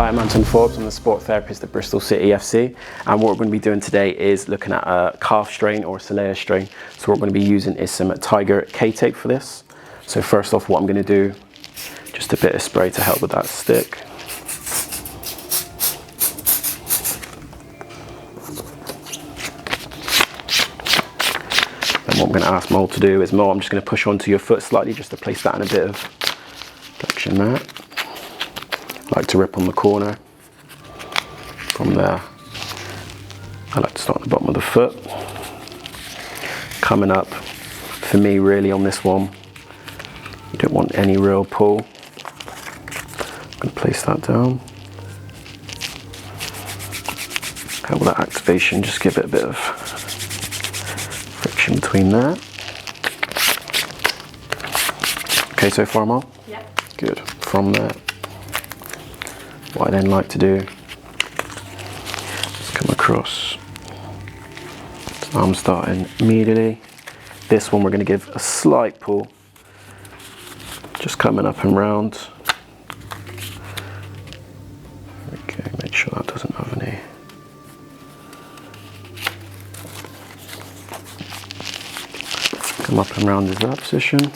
Hi, I'm Anton Forbes. I'm the sport therapist at Bristol City FC, and what we're going to be doing today is looking at a calf strain or soleus strain. So what we're going to be using is some Tiger K-tape for this. So first off, what I'm going to do, just a bit of spray to help with that stick. And what I'm going to ask Mo to do is, Mo, I'm just going to push onto your foot slightly just to place that in a bit of flexion there. I like to rip on the corner. From there, I like to start at the bottom of the foot. Coming up, for me really on this one, you don't want any real pull. I'm going to place that down. Help with that activation, just give it a bit of friction between there. Okay so far, Mo? Yeah. Good. From there, what I then like to do, come across. So I'm starting immediately. This one we're going to give a slight pull, just coming up and round. Okay, make sure that doesn't have any. Come up and round is that position.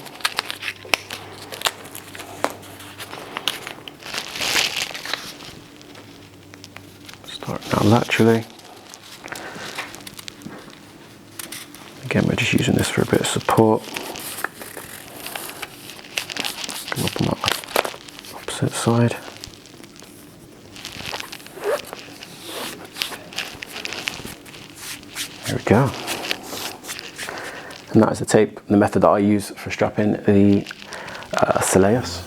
Start now laterally. Again, we're just using this for a bit of support. Come up on that opposite side. There we go. And that is the tape, the method that I use for strapping the soleus.